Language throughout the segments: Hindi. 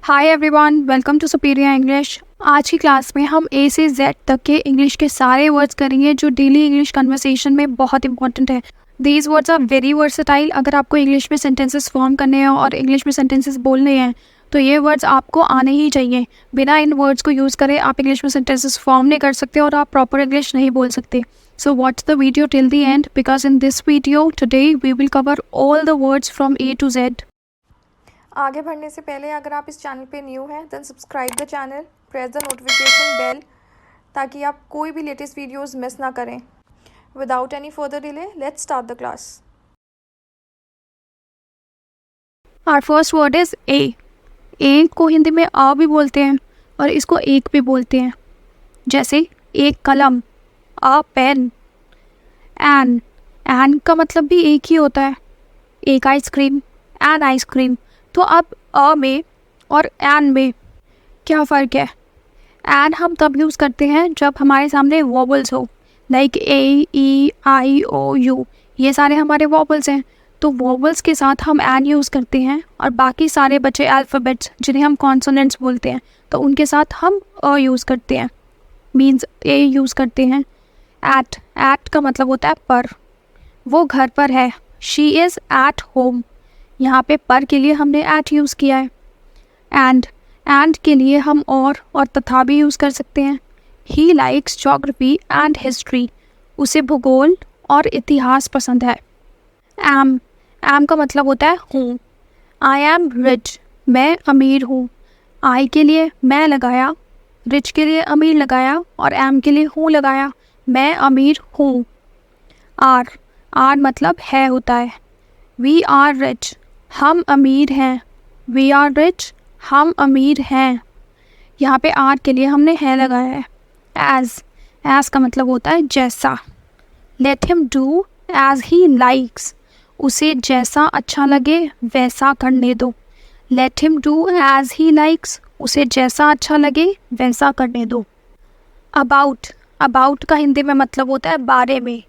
Hi everyone, welcome to superior English. आज की क्लास में हम ए से जेड तक के इंग्लिश के सारे वर्ड्स करेंगे जो डेली इंग्लिश कन्वर्सेशन में बहुत इंपॉर्टेंट है। These words are very versatile. अगर आपको इंग्लिश में सेंटेंसेस फॉर्म करने हैं और इंग्लिश में सेंटेंसेस बोलने हैं तो ये वर्ड्स आपको आने ही चाहिए। बिना इन वर्ड्स को यूज़ करे आप इंग्लिश में सेंटेंसेस फॉर्म नहीं कर सकते और आप प्रॉपर इंग्लिश नहीं बोल सकते। So watch the video till the end because in this video today we will cover all the words from A to Z. आगे बढ़ने से पहले अगर आप इस चैनल पे न्यू हैं then subscribe the channel, press the notification bell ताकि आप कोई भी लेटेस्ट वीडियोस मिस ना करें। Without any further delay let's start the class. Our first word is A. A को हिंदी में आ भी बोलते हैं और इसको एक भी बोलते हैं। जैसे एक कलम, आ पेन। एन का मतलब भी एक ही होता है। एक आइसक्रीम, एन आइसक्रीम। तो अब अ में और एन में क्या फ़र्क है? एन हम तब यूज़ करते हैं जब हमारे सामने वॉवल्स हो, like a, E, I, O, you. ये सारे हमारे वॉवल्स हैं, तो वॉवल्स के साथ हम एन यूज़ करते हैं और बाकी सारे बचे अल्फ़ाबेट्स जिन्हें हम कॉन्सोनेंट्स बोलते हैं तो उनके साथ हम अ यूज़ करते हैं, मीन्स ए यूज़ करते हैं। एट का मतलब होता है पर। वो घर पर है, शी इज़ एट होम। यहाँ पे पर के लिए हमने एट यूज़ किया है। एंड के लिए हम और तथा भी यूज़ कर सकते हैं। He likes geography and history. उसे भूगोल और इतिहास पसंद है। एम का मतलब होता है हूँ। आई एम रिच, मैं अमीर हूँ। आई के लिए मैं लगाया, रिच के लिए अमीर लगाया और एम के लिए हूँ लगाया, मैं अमीर हूँ। आर मतलब है होता है। वी आर रिच, हम अमीर हैं। वी आर रिच, हम अमीर हैं। यहाँ पे आर के लिए हमने है लगाया है। एज का मतलब होता है जैसा। Let him do as he likes. उसे जैसा अच्छा लगे वैसा करने दो। Let him do as he likes. उसे जैसा अच्छा लगे वैसा करने दो। अबाउट का हिंदी में मतलब होता है बारे में।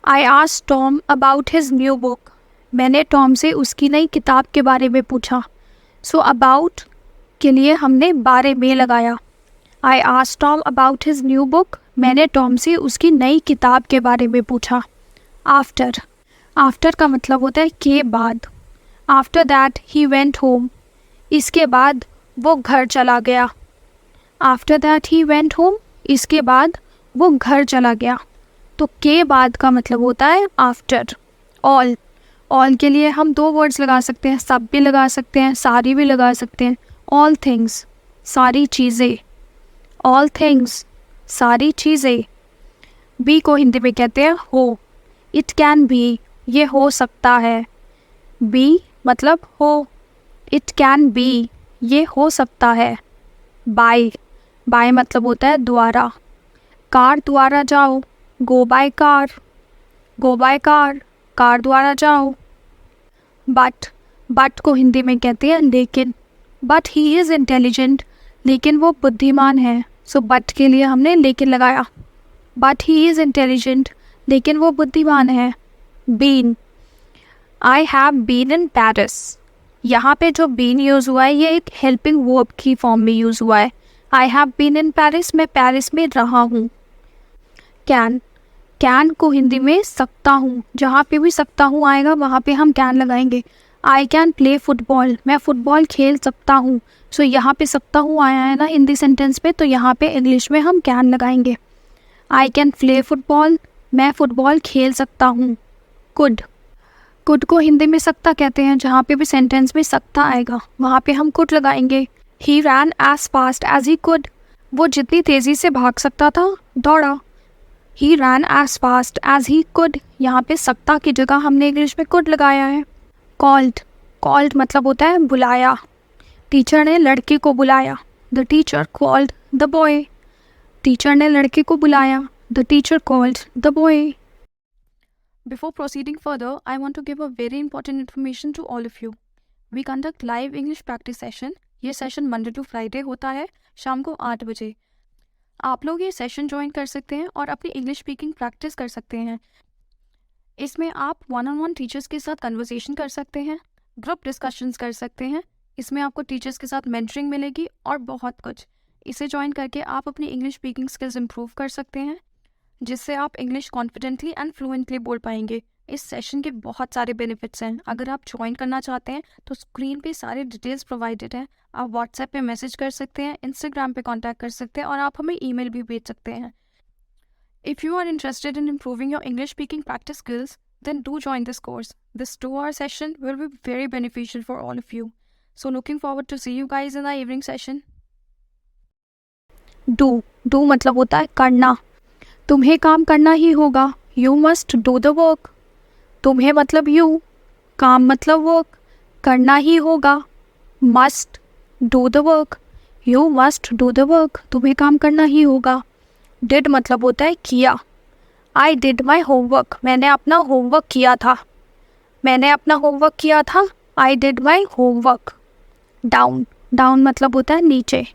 I asked Tom about his new book. मैंने टॉम से उसकी नई किताब के बारे में पूछा। सो अबाउट के लिए हमने बारे में लगाया। I asked Tom about his new book. मैंने टॉम से उसकी नई किताब के बारे में पूछा। आफ्टर का मतलब होता है के बाद। After that he went home. इसके बाद वो घर चला गया। After that he went home. इसके बाद वो घर चला गया। तो के बाद का मतलब होता है आफ्टर। ऑल के लिए हम दो वर्ड्स लगा सकते हैं, सब भी लगा सकते हैं, सारी भी लगा सकते हैं। ऑल थिंग्स, सारी चीज़ें। ऑल थिंग्स, सारी चीज़ें। बी को हिंदी में कहते हैं हो। इट कैन बी, ये हो सकता है। बी मतलब हो। इट कैन बी, ये हो सकता है। बाय मतलब होता है द्वारा। कार द्वारा जाओ, go by car. Go by car, car द्वारा जाओ। बट को हिंदी में कहते हैं लेकिन। बट ही इज़ इंटेलिजेंट, लेकिन वो बुद्धिमान है। सो बट के लिए हमने लेकिन लगाया। बट ही इज़ इंटेलिजेंट, लेकिन वो बुद्धिमान है। Been, I have been in Paris. यहाँ पे जो बीन यूज़ हुआ है ये एक हेल्पिंग वर्ब की फॉर्म में यूज़ हुआ है। I have been in Paris, मैं पेरिस में रहा हूँ। कैन को हिंदी में सकता हूँ। जहाँ पे भी सकता हूँ आएगा वहाँ पे हम कैन लगाएंगे। आई कैन प्ले फुटबॉल, मैं फ़ुटबॉल खेल सकता हूँ। सो यहाँ पे सकता हूँ आया है ना हिंदी सेंटेंस में, तो यहाँ पे इंग्लिश में हम कैन लगाएंगे। आई कैन प्ले फुटबॉल, मैं फ़ुटबॉल खेल सकता हूँ। कुड को हिंदी में सकता कहते हैं। जहाँ पे भी सेंटेंस में सकता आएगा वहाँ पे हम कुड लगाएंगे। He ran as fast as he could, वो जितनी तेज़ी से भाग सकता था दौड़ा। He ran as fast as he could। यहाँ पे सकता की जगह हमने इंग्लिश में could लगाया है। Called मतलब होता है बुलाया। टीचर ने लड़के को बुलाया। The teacher called the boy। Teacher ने लड़के को बुलाया। The teacher called the boy। Before proceeding further, I want to give a very important information to all of you. We conduct live English practice session। ये सेशन Monday to Friday होता है शाम को 8 बजे। आप लोग ये सेशन ज्वाइन कर सकते हैं और अपनी इंग्लिश स्पीकिंग प्रैक्टिस कर सकते हैं। इसमें आप 1-on-1 टीचर्स के साथ कन्वर्सेशन कर सकते हैं, ग्रुप डिस्कशंस कर सकते हैं, इसमें आपको टीचर्स के साथ मेंटरिंग मिलेगी और बहुत कुछ। इसे ज्वाइन करके आप अपनी इंग्लिश स्पीकिंग स्किल्स इंप्रूव कर सकते हैं, जिससे आप इंग्लिश कॉन्फिडेंटली एंड फ्लुएंटली बोल पाएंगे। इस सेशन के बहुत सारे बेनिफिट्स हैं। अगर आप ज्वाइन करना चाहते हैं तो स्क्रीन पे सारे डिटेल्स प्रोवाइडेड हैं। आप व्हाट्सएप पे मैसेज कर सकते हैं, इंस्टाग्राम पे कांटेक्ट कर सकते हैं और आप हमें ईमेल भी भेज सकते हैं। If you are interested in improving your English speaking practice skills, then do join this course. This 2-hour session will be very beneficial for all of you. So looking forward to see you guys in the evening session. Do मतलब होता है करना। तुम्हें काम करना ही होगा। You must do the work. तुम्हें मतलब you, काम मतलब work, करना ही होगा। Must do the work. You must do the work. तुम्हें काम करना ही होगा। Did मतलब होता है किया। I did my homework. मैंने अपना होमवर्क किया था। मैंने अपना होमवर्क किया था। I did my homework. Down मतलब होता है नीचे।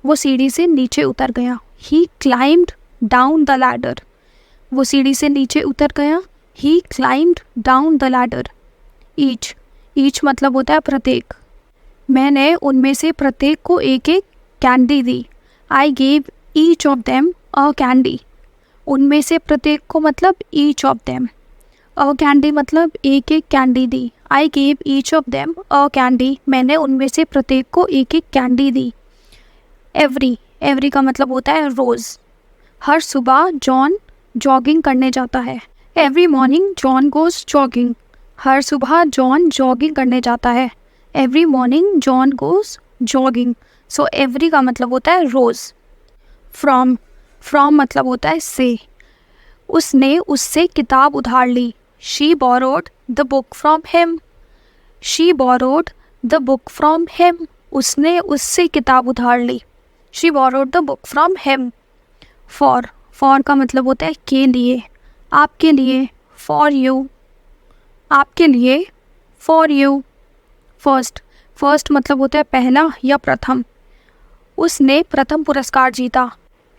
वो सीढ़ी से नीचे उतर गया। He climbed down the ladder. वो सीढ़ी से नीचे उतर गया। He climbed down the ladder. Each मतलब होता है प्रत्येक। मैंने उनमें से प्रत्येक को एक एक candy the. I gave each of them a candy. उनमें से प्रत्येक को मतलब each of them. A candy मतलब एक एक candy the. I gave each of them a candy. मैंने उनमें से प्रत्येक को एक एक कैंडी दी। Every का मतलब होता है रोज़। हर सुबह जॉन जॉगिंग करने जाता है। Every morning John goes jogging. हर सुबह जॉन जॉगिंग करने जाता है। Every morning John goes jogging. So every का मतलब होता है रोज़। From मतलब होता है से। उसने उससे किताब उधार ली। She borrowed the book from him. She borrowed the book from him. उसने उससे किताब उधार ली। She borrowed the book from him. For का मतलब होता है के लिए, आपके लिए। For you, आपके लिए। For you. First मतलब होता है पहला या प्रथम। उसने प्रथम पुरस्कार जीता।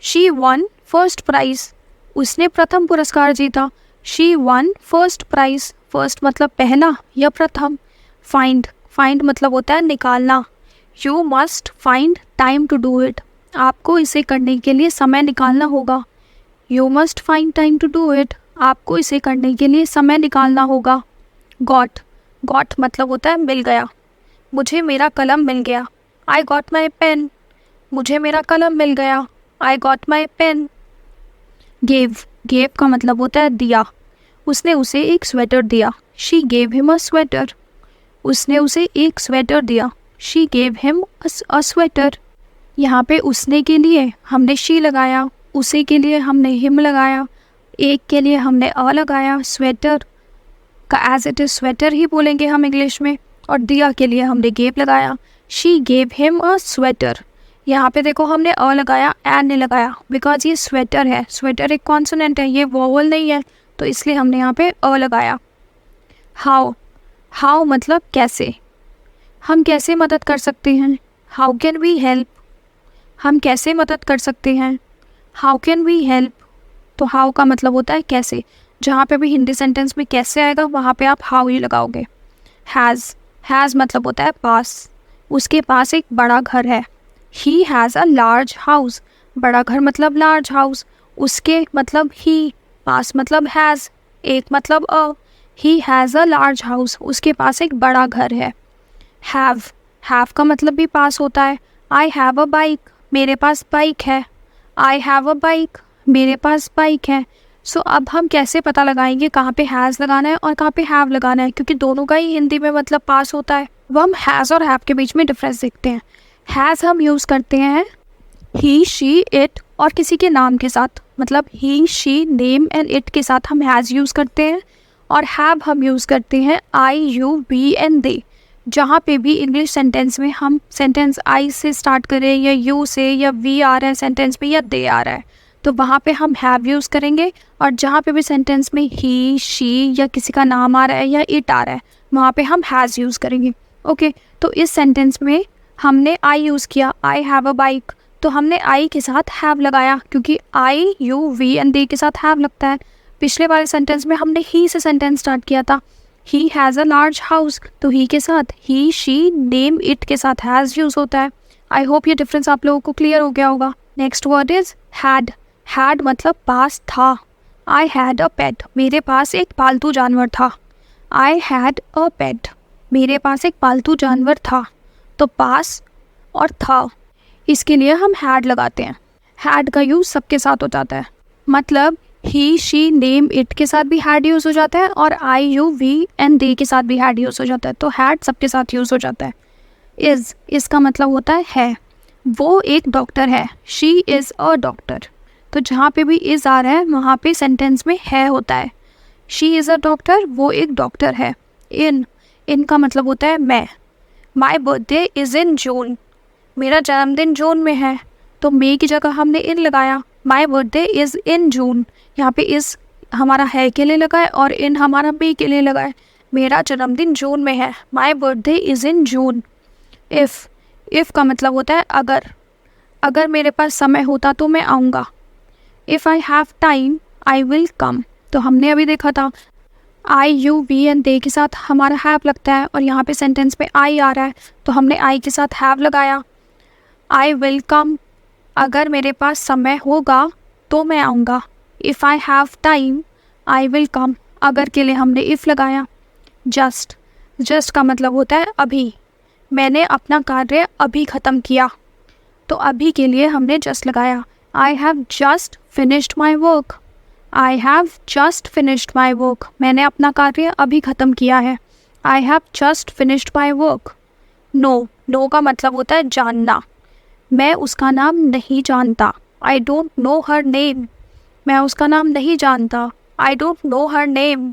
She won first prize. उसने प्रथम पुरस्कार जीता। She won first prize. First मतलब पहला या प्रथम। Find मतलब होता है निकालना। You must find time to do it. आपको इसे करने के लिए समय निकालना होगा। You must find time to do it. आपको इसे करने के लिए समय निकालना होगा। Got मतलब होता है मिल गया। मुझे मेरा कलम मिल गया। I got my pen. मुझे मेरा कलम मिल गया। I got my pen. Gave का मतलब होता है दिया। उसने उसे एक स्वेटर दिया। She gave him a sweater. उसने उसे एक स्वेटर दिया। She gave him a sweater. यहाँ पे उसने के लिए हमने she लगाया, उसे के लिए हमने him लगाया, एक के लिए हमने a लगाया। स्वेटर का एज इट इज स्वेटर ही बोलेंगे हम इंग्लिश में, और दिया के लिए हमने gave लगाया। She gave him a sweater. यहाँ पे देखो हमने अ लगाया, एन नहीं लगाया, बिकॉज ये स्वेटर है। स्वेटर एक कॉन्सोनेंट है, ये वोवल नहीं है, तो इसलिए हमने यहाँ पे अ लगाया। हाउ मतलब कैसे। हम कैसे मदद कर सकते हैं। How can we help. हम कैसे मदद कर सकते हैं। How can we help. तो हाउ का मतलब होता है कैसे। जहाँ पे भी हिंदी सेंटेंस में कैसे आएगा वहाँ पे आप हाउ ही लगाओगे। हैज़ मतलब होता है पास। उसके पास एक बड़ा घर है। He has a large house. बड़ा घर मतलब large house. उसके मतलब he, पास मतलब has, एक मतलब a. He has a large house. उसके पास एक बड़ा घर है। Have का मतलब भी पास होता है। I have a bike. मेरे पास बाइक है। I have a bike. मेरे पास बाइक है। सो अब हम कैसे पता लगाएंगे कहाँ पे हैज़ लगाना है और कहाँ पे हैव लगाना है, क्योंकि दोनों का ही हिंदी में मतलब पास होता है। अब हम हैज़ और हैव के बीच में डिफरेंस देखते हैं। हैज़ हम यूज़ करते हैं ही, शी, इट और किसी के नाम के साथ, मतलब ही, शी, नेम एंड इट के साथ हम हैज़ यूज़ करते हैं। और हैव हम यूज़ करते हैं आई, यू, वी एंड दे। जहाँ पे भी इंग्लिश सेंटेंस में हम सेंटेंस आई से स्टार्ट करें या यू से या वी आ रहा है सेंटेंस में या दे आ रहा है, तो वहाँ पे हम हैव यूज़ करेंगे। और जहाँ पे भी सेंटेंस में ही, शी या किसी का नाम आ रहा है या इट आ रहा है, वहाँ पे हम हैज़ यूज़ करेंगे। ओके, तो इस सेंटेंस में हमने आई यूज़ किया, आई हैव अ बाइक, तो हमने आई के साथ हैव लगाया, क्योंकि आई, यू, वी एंड दे के साथ हैव लगता है। पिछले वाले सेंटेंस में हमने ही से सेंटेंस स्टार्ट किया था। He has a large house, तो ही के साथ ही, शी, नेम, इट के साथ हैज़ यूज़ होता है। आई होप ये डिफरेंस आप लोगों को क्लियर हो गया होगा। Next word is had. Had मतलब पास था। आई हैड अ पेट, मेरे पास एक पालतू जानवर था। आई हैड अ पेट, मेरे पास एक पालतू जानवर था। तो पास और था, इसके लिए हम हैड लगाते हैं। हैड का यूज़ सबके साथ हो जाता है, मतलब ही, शी, नेम, इट के साथ भी हैड यूज़ हो जाता है और आई, यू, वी एंड दे के साथ भी हैड यूज़ हो जाता है। तो हैड सबके साथ यूज़ हो जाता है। इज़, इसका मतलब होता है वो एक डॉक्टर है। शी इज़ अ डॉक्टर, तो जहाँ पे भी इज़ आ रहा है वहाँ पे सेंटेंस में है होता है। शी इज़ अ डॉक्टर, वो एक डॉक्टर है। इन का मतलब होता है मैं। माई बर्थडे इज़ इन जून, मेरा जन्मदिन जून में है, तो मे की जगह हमने इन लगाया। माई बर्थडे इज़ इन जून, यहाँ पे इज़ हमारा है के लिए लगा है और इन हमारा मे के लिए लगा है। मेरा जन्मदिन जून में है, my birthday is in June. If का मतलब होता है अगर मेरे पास समय होता तो मैं आऊँगा। If I have time I will come, तो हमने अभी देखा था आई, यू, वी एंड दे के साथ हमारा हैव लगता है और यहाँ पे सेंटेंस में आई आ रहा है तो हमने आई के साथ हैव लगाया। आई विल कम, अगर मेरे पास समय होगा तो मैं आऊँगा। If I have time I will come, अगर के लिए हमने इफ़ लगाया। जस्ट का मतलब होता है अभी, मैंने अपना कार्य अभी ख़त्म किया, तो अभी के लिए हमने जस्ट लगाया। I have just finished my work, I have just finished my work, मैंने अपना कार्य अभी ख़त्म किया है। I have just finished my work. No का मतलब होता है जानना, मैं उसका नाम नहीं जानता। I don't know her name, मैं उसका नाम नहीं जानता। I don't know her name,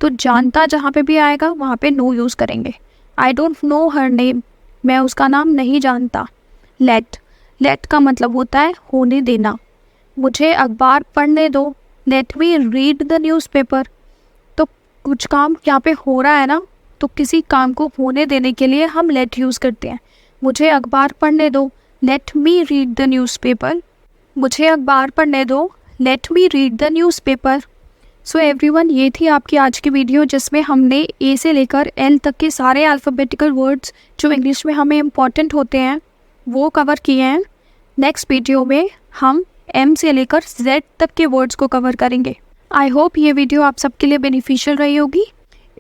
तो जानता जहाँ पे भी आएगा वहाँ पे नो यूज़ करेंगे। I don't know her name, मैं उसका नाम नहीं जानता। लेट का मतलब होता है होने देना, मुझे अखबार पढ़ने दो। Let me read the newspaper, तो कुछ काम यहाँ पे हो रहा है ना, तो किसी काम को होने देने के लिए हम लेट यूज़ करते हैं। मुझे अखबार पढ़ने दो, let me read the newspaper, मुझे अखबार पढ़ने दो, let me read the newspaper. So everyone, ये थी आपकी आज की वीडियो जिसमें हमने ए से लेकर एल तक के सारे अल्फ़ाबेटिकल वर्ड्स जो इंग्लिश में हमें इम्पॉर्टेंट होते हैं वो कवर किए हैं। नेक्स्ट वीडियो में हम एम से लेकर जेड तक के वर्ड्स को कवर करेंगे। आई होप ये वीडियो आप सबके लिए बेनिफिशियल रही होगी।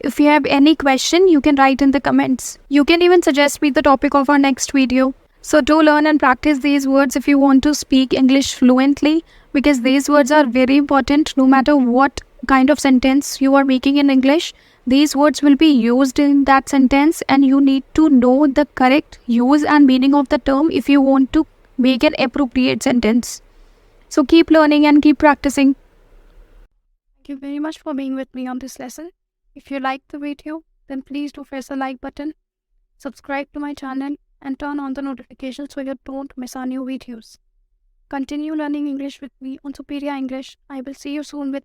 If you have any question you can write in the comments, you can even suggest me the topic of our next video. So do learn and practice these words if you want to speak English fluently, because these words are very important. No matter what kind of sentence you are making in English, these words will be used in that sentence and you need to know the correct use and meaning of the term if you want to make an appropriate sentence. So keep learning and keep practicing. Thank you very much for being with me on this lesson. If you liked the video, then please do press the like button, subscribe to my channel and turn on the notifications so you don't miss our new videos. Continue learning English with me on Superior English. I will see you soon with